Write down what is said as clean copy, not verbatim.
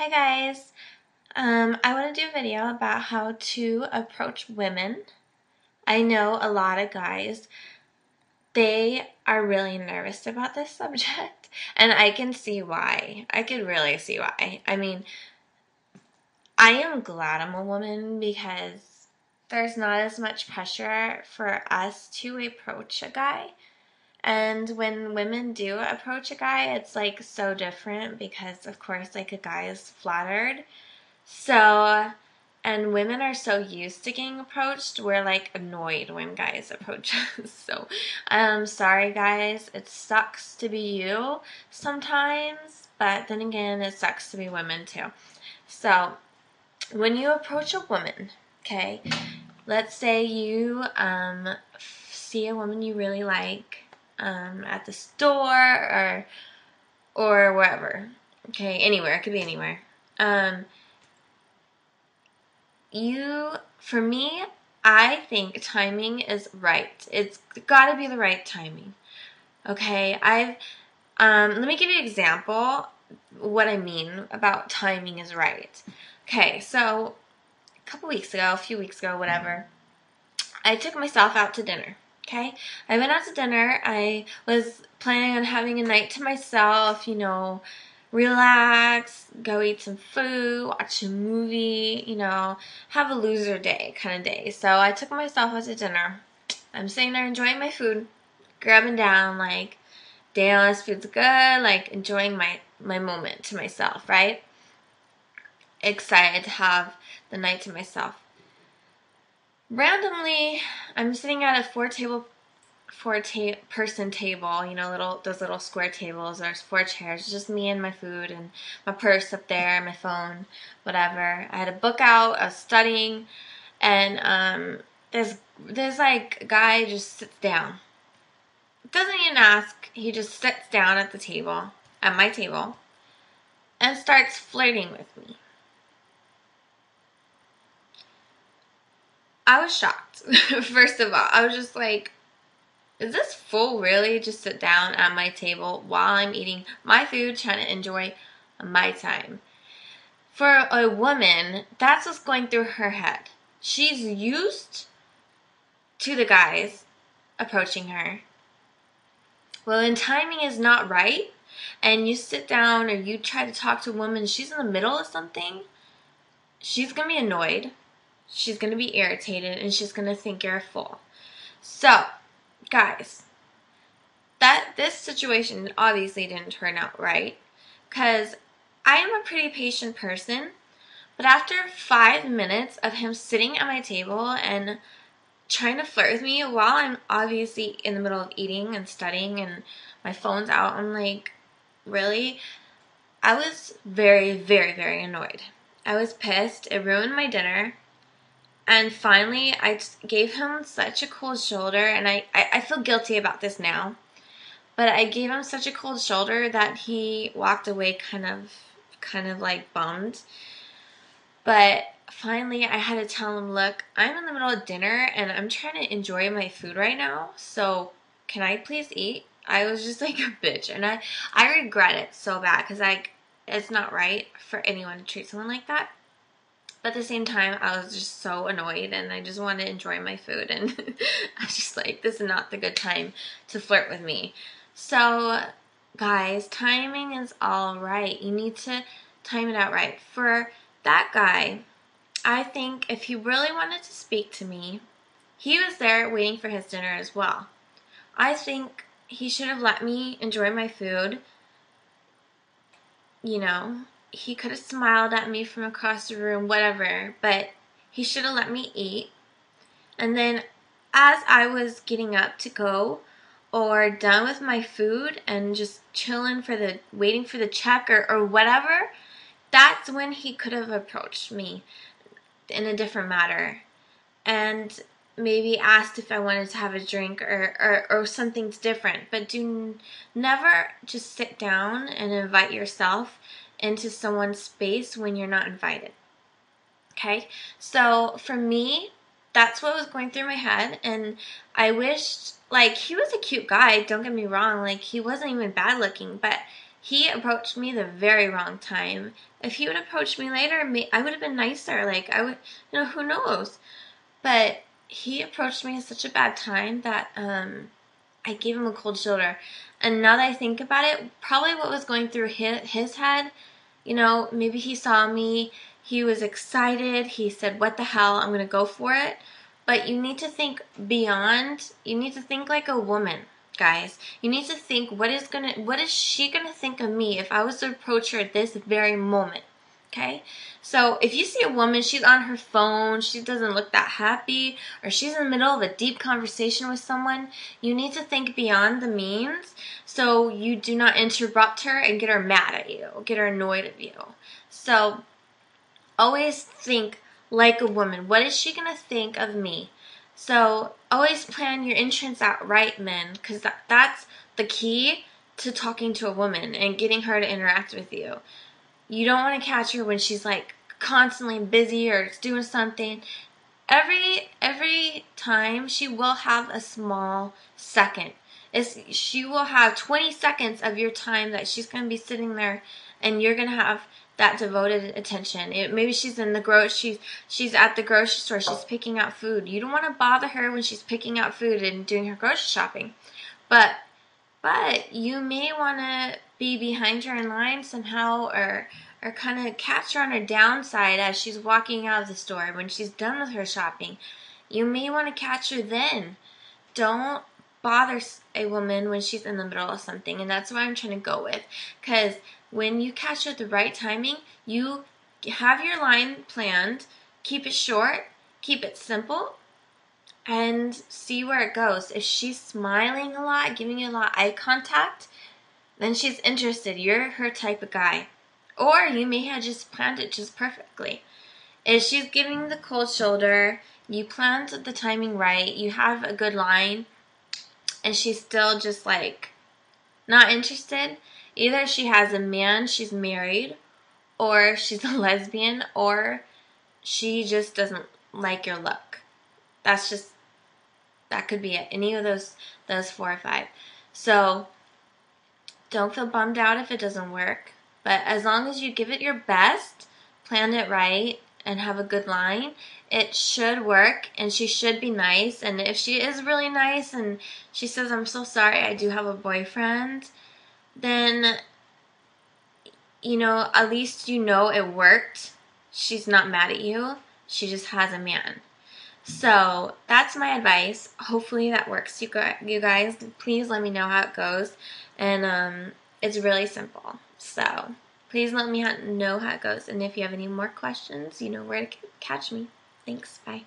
Hi guys, I want to do a video about how to approach women. I know a lot of guys, they are really nervous about this subject, and I can see why. I can really see why. I mean, I am glad I'm a woman because there's not as much pressure for us to approach a guy. And when women do approach a guy, it's like so different because, of course, like a guy is flattered. So, and women are so used to getting approached, we're like annoyed when guys approach us. So, sorry guys, it sucks to be you sometimes, but then again, it sucks to be women too. So, when you approach a woman, okay, let's say you see a woman you really like at the store or wherever. Okay, anywhere. It could be anywhere. For me, I think timing is right. It's got to be the right timing. Okay, let me give you an example what I mean about timing is right. Okay, so a few weeks ago, whatever, I took myself out to dinner. Okay, I went out to dinner. I was planning on having a night to myself, relax, go eat some food, watch a movie, have a loser day kind of day. So I took myself out to dinner. I'm sitting there enjoying my food, grabbing down, like, damn, this food's good, like, enjoying my moment to myself, right? Excited to have the night to myself. Randomly, I'm sitting at a four-person table, those little square tables. There's 4 chairs, just me and my food and my purse up there, my phone, whatever. I had a book out, I was studying, and this like guy just sits down. Doesn't even ask, he just sits down at the table, at my table, and starts flirting with me. I was shocked. First of all, I was just like, is this fool really just sit down at my table while I'm eating my food, trying to enjoy my time? For a woman, that's what's going through her head. She's used to the guys approaching her. Well, when timing is not right, and you sit down or you try to talk to a woman, she's in the middle of something, she's going to be annoyed. She's going to be irritated, and she's going to think you're a fool. So, guys, this situation obviously didn't turn out right, because I am a pretty patient person, but after 5 minutes of him sitting at my table and trying to flirt with me while I'm obviously in the middle of eating and studying and my phone's out, I'm like, really? I was very, very, very annoyed. I was pissed. It ruined my dinner. And finally, I just gave him such a cold shoulder, and I feel guilty about this now, but I gave him such a cold shoulder that he walked away kind of like bummed. But finally, I had to tell him, look, I'm in the middle of dinner, and I'm trying to enjoy my food right now, so can I please eat? I was just like a bitch, and I regret it so bad, because it's not right for anyone to treat someone like that. But at the same time, I was just so annoyed, and I just wanted to enjoy my food, and I was just like, this is not the good time to flirt with me. So, guys, timing is all right. You need to time it out right. For that guy, I think if he really wanted to speak to me, he was there waiting for his dinner as well. I think he should have let me enjoy my food. He could have smiled at me from across the room, whatever, but he should have let me eat. And then as I was getting up to go or done with my food and just chilling waiting for the check or whatever, that's when he could have approached me in a different manner and maybe asked if I wanted to have a drink or something different. But never just sit down and invite yourself into someone's space when you're not invited. Okay? So for me, that's what was going through my head, and I wished, like, he was a cute guy, don't get me wrong, like, he wasn't even bad looking, but he approached me the very wrong time. If he would approach me later, I would have been nicer. Like, I would, who knows? But he approached me at such a bad time that I gave him a cold shoulder. And now that I think about it, probably what was going through his head, maybe he saw me, he was excited, he said, what the hell, I'm going to go for it. But you need to think beyond, you need to think like a woman, guys. You need to think, what is she going to think of me if I was to approach her at this very moment? Okay? So if you see a woman, she's on her phone, she doesn't look that happy, or she's in the middle of a deep conversation with someone, you need to think beyond the means so you do not interrupt her and get her mad at you, get her annoyed at you. So always think like a woman. What is she going to think of me? So always plan your entrance out right, men, because that's the key to talking to a woman and getting her to interact with you. You don't want to catch her when she's like constantly busy or doing something. Every time she will have a small second. She will have 20 seconds of your time that she's going to be sitting there, and you're going to have that devoted attention. Maybe she's in the she's at the grocery store, she's picking out food. You don't want to bother her when she's picking out food and doing her grocery shopping. But you may want to be behind her in line somehow, or kind of catch her on her downside as she's walking out of the store when she's done with her shopping. You may want to catch her then. Don't bother a woman when she's in the middle of something, and that's what I'm trying to go with. Because when you catch her at the right timing, you have your line planned, keep it short, keep it simple, and see where it goes. If she's smiling a lot, giving you a lot of eye contact, then she's interested. You're her type of guy. Or you may have just planned it just perfectly. If she's giving the cold shoulder, you planned the timing right, you have a good line, and she's still just like not interested, either she has a man, she's married, or she's a lesbian, or she just doesn't like your look. That could be it. Any of those 4 or 5. So don't feel bummed out if it doesn't work. But as long as you give it your best, plan it right, and have a good line, it should work, and she should be nice. And if she is really nice and she says, I'm so sorry, I do have a boyfriend, then, at least it worked. She's not mad at you. She just has a man. So that's my advice. Hopefully that works. You guys, please let me know how it goes. And it's really simple. So please let me know how it goes. And if you have any more questions, you know where to catch me. Thanks. Bye.